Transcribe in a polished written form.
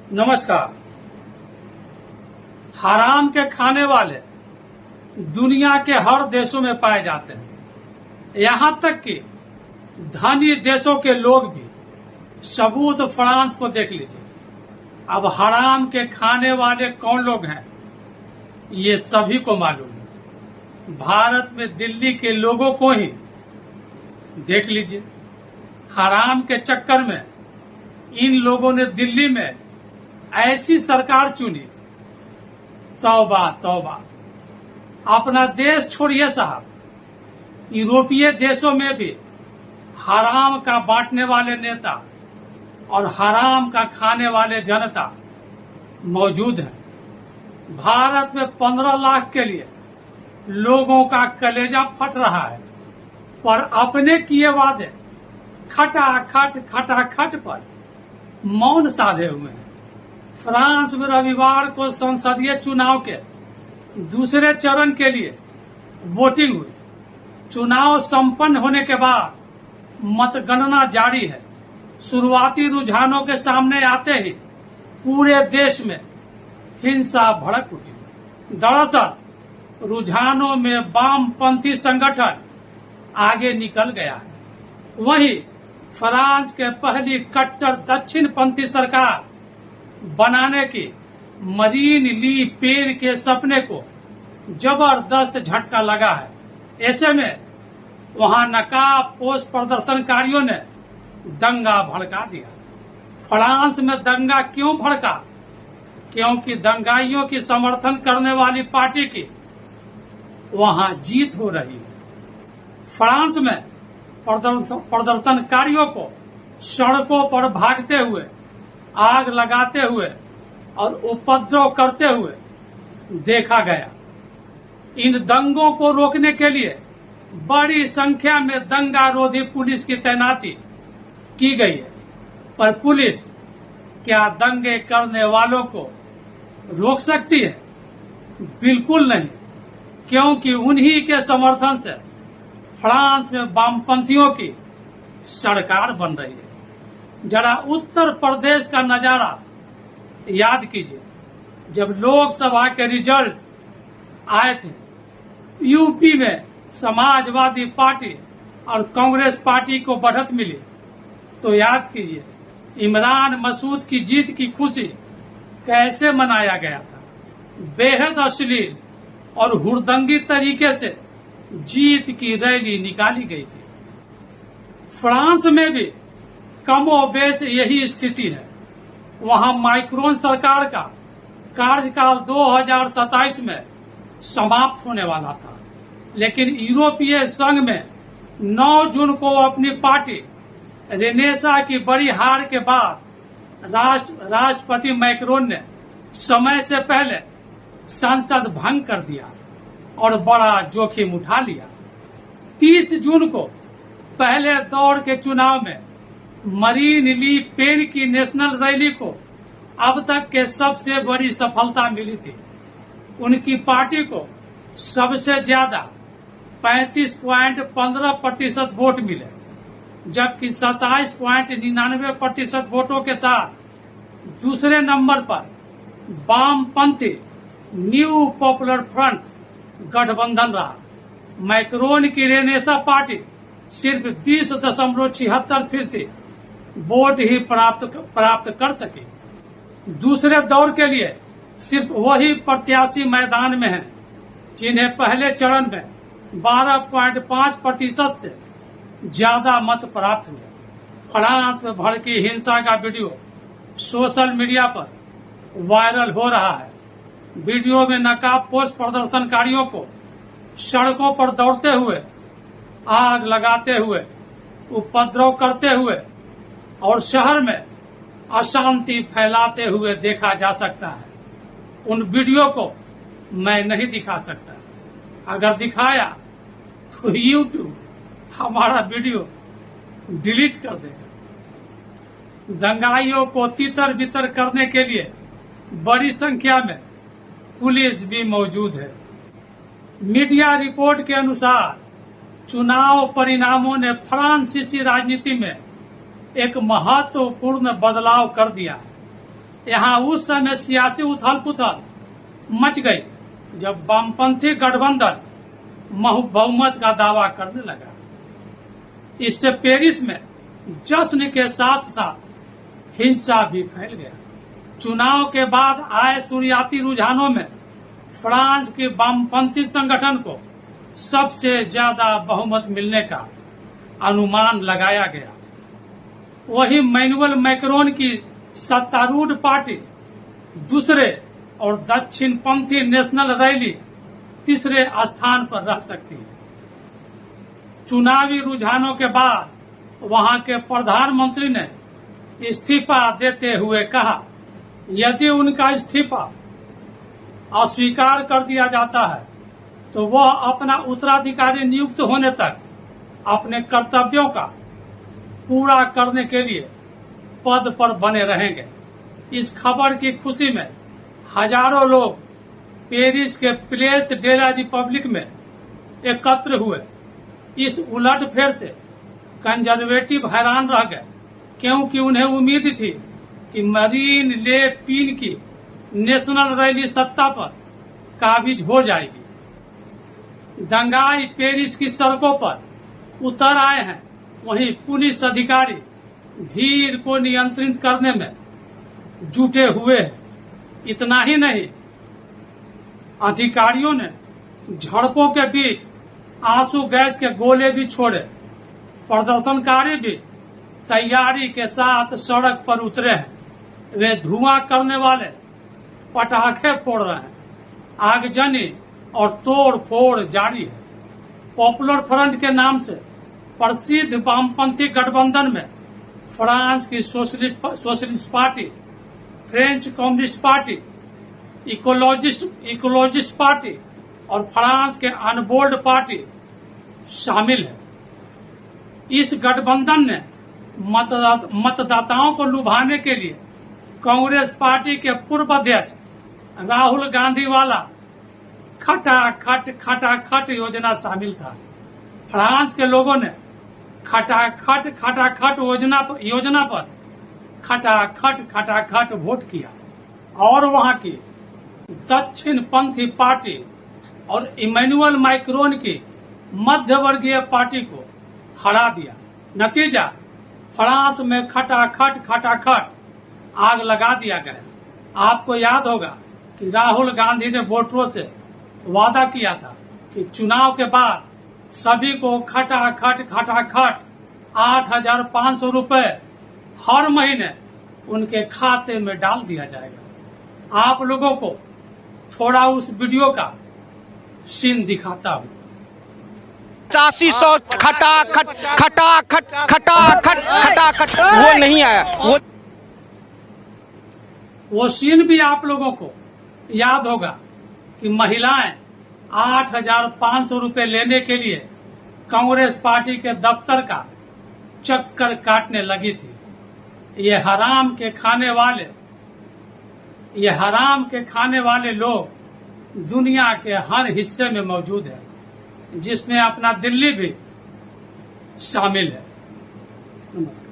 नमस्कार। हराम के खाने वाले दुनिया के हर देशों में पाए जाते हैं, यहाँ तक कि धनी देशों के लोग भी। सबूत फ्रांस को देख लीजिए। अब हराम के खाने वाले कौन लोग हैं ये सभी को मालूम है। भारत में दिल्ली के लोगों को ही देख लीजिए। हराम के चक्कर में इन लोगों ने दिल्ली में ऐसी सरकार चुनी, तौबा तौबा। अपना देश छोड़िए साहब, यूरोपीय देशों में भी हराम का बांटने वाले नेता और हराम का खाने वाले जनता मौजूद हैं। भारत में 15 लाख के लिए लोगों का कलेजा फट रहा है, पर अपने किए वादे खटाखट पर मौन साधे हुए हैं। फ्रांस में रविवार को संसदीय चुनाव के दूसरे चरण के लिए वोटिंग हुई। चुनाव संपन्न होने के बाद मतगणना जारी है। शुरुआती रुझानों के सामने आते ही पूरे देश में हिंसा भड़क उठी। दरअसल रुझानों में वामपंथी संगठन आगे निकल गया है। वहीं फ्रांस के पहली कट्टर दक्षिणपंथी सरकार बनाने की मरीन ली पेन के सपने को जबरदस्त झटका लगा है। ऐसे में वहां नकाबपोश प्रदर्शनकारियों ने दंगा भड़का दिया। फ्रांस में दंगा क्यों भड़का? क्योंकि दंगाइयों की समर्थन करने वाली पार्टी की वहां जीत हो रही है। फ्रांस में प्रदर्शनकारियों को सड़कों पर भागते हुए, आग लगाते हुए और उपद्रव करते हुए देखा गया। इन दंगों को रोकने के लिए बड़ी संख्या में दंगारोधी पुलिस की तैनाती की गई है, पर पुलिस क्या दंगे करने वालों को रोक सकती है? बिल्कुल नहीं, क्योंकि उन्हीं के समर्थन से फ्रांस में वामपंथियों की सरकार बन रही है। जरा उत्तर प्रदेश का नजारा याद कीजिए। जब लोकसभा के रिजल्ट आए थे, यूपी में समाजवादी पार्टी और कांग्रेस पार्टी को बढ़त मिली, तो याद कीजिए इमरान मसूद की जीत की खुशी कैसे मनाया गया था। बेहद अश्लील और हुड़दंगी तरीके से जीत की रैली निकाली गई थी। फ्रांस में भी कमोबेश यही स्थिति है। वहां माइक्रोन सरकार का कार्यकाल 2027 में समाप्त होने वाला था, लेकिन यूरोपीय संघ में 9 जून को अपनी पार्टी रेनेसा की बड़ी हार के बाद राष्ट्रपति मैक्रोन ने समय से पहले संसद भंग कर दिया और बड़ा जोखिम उठा लिया। 30 जून को पहले दौर के चुनाव में मरीन ली पेन की नेशनल रैली को अब तक के सबसे बड़ी सफलता मिली थी। उनकी पार्टी को सबसे ज्यादा 35.15% वोट मिले, जबकि 27.99% वोटों के साथ दूसरे नंबर पर वामपंथी न्यू पॉपुलर फ्रंट गठबंधन रहा। मैक्रोन की रेनेसा पार्टी सिर्फ 20.76% वोट ही प्राप्त कर सकी। दूसरे दौर के लिए सिर्फ वही प्रत्याशी मैदान में हैं जिन्हें पहले चरण में 12.5% से ज्यादा मत प्राप्त हुए। फ्रांस में भड़की हिंसा का वीडियो सोशल मीडिया पर वायरल हो रहा है। वीडियो में नकाबपोश प्रदर्शनकारियों को सड़कों पर दौड़ते हुए, आग लगाते हुए, उपद्रव करते हुए और शहर में अशांति फैलाते हुए देखा जा सकता है। उन वीडियो को मैं नहीं दिखा सकता। अगर दिखाया तो YouTube हमारा वीडियो डिलीट कर देगा। दंगाइयों को तितर बितर करने के लिए बड़ी संख्या में पुलिस भी मौजूद है। मीडिया रिपोर्ट के अनुसार चुनाव परिणामों ने फ्रांसीसी राजनीति में एक महत्वपूर्ण बदलाव कर दिया है। यहाँ उस समय सियासी उथल पुथल मच गई जब वामपंथी गठबंधन बहुमत का दावा करने लगा। इससे पेरिस में जश्न के साथ साथ हिंसा भी फैल गया। चुनाव के बाद आए शुरुआती रुझानों में फ्रांस के वामपंथी संगठन को सबसे ज्यादा बहुमत मिलने का अनुमान लगाया गया। वहीं मैनुअल मैक्रोन की सत्तारूढ़ पार्टी दूसरे और दक्षिणपंथी नेशनल रैली तीसरे स्थान पर रह सकती है। चुनावी रुझानों के बाद वहां के प्रधानमंत्री ने इस्तीफा देते हुए कहा, यदि उनका इस्तीफा अस्वीकार कर दिया जाता है तो वह अपना उत्तराधिकारी नियुक्त होने तक अपने कर्तव्यों का पूरा करने के लिए पद पर बने रहेंगे। इस खबर की खुशी में हजारों लोग पेरिस के प्लेस डे ला रिपब्लिक में एकत्र हुए। इस उलटफेर से कंजर्वेटिव हैरान रह गए, क्योंकि उन्हें उम्मीद थी कि मरीन ले पेन की नेशनल रैली सत्ता पर काबिज हो जाएगी। दंगाई पेरिस की सड़कों पर उतर आए हैं। वहीं पुलिस अधिकारी भीड़ को नियंत्रित करने में जुटे हुए हैं। इतना ही नहीं, अधिकारियों ने झड़पों के बीच आंसू गैस के गोले भी छोड़े। प्रदर्शनकारी भी तैयारी के साथ सड़क पर उतरे हैं। वे धुआं करने वाले पटाखे फोड़ रहे हैं। आगजनी और तोड़ फोड़ जारी है। पॉपुलर फ्रंट के नाम से प्रसिद्ध वामपंथी गठबंधन में फ्रांस की socialist party, French communist party, ecologist party और फ्रांस के अनबोल्ड पार्टी शामिल है। इस गठबंधन ने मतदाताओं को लुभाने के लिए कांग्रेस पार्टी के पूर्व अध्यक्ष राहुल गांधी वाला खटाखट योजना शामिल था। फ्रांस के लोगों ने खटाखट योजना पर खटाखट वोट किया और वहां की दक्षिणपंथी पार्टी और इमैनुअल मैक्रोन की मध्यवर्गीय पार्टी को हरा दिया। नतीजा, फ्रांस में खटाखट आग लगा दिया गया। आपको याद होगा कि राहुल गांधी ने वोटरों से वादा किया था कि चुनाव के बाद सभी को खटाखट 8,500 रुपए हर महीने उनके खाते में डाल दिया जाएगा। आप लोगों को थोड़ा उस वीडियो का सीन दिखाता हूँ। 8500 खटाखट वो नहीं आया। वो सीन भी आप लोगों को याद होगा कि महिलाएं 8,500 रुपए लेने के लिए कांग्रेस पार्टी के दफ्तर का चक्कर काटने लगी थी। ये हराम के खाने वाले लोग दुनिया के हर हिस्से में मौजूद है, जिसमें अपना दिल्ली भी शामिल है। नमस्कार।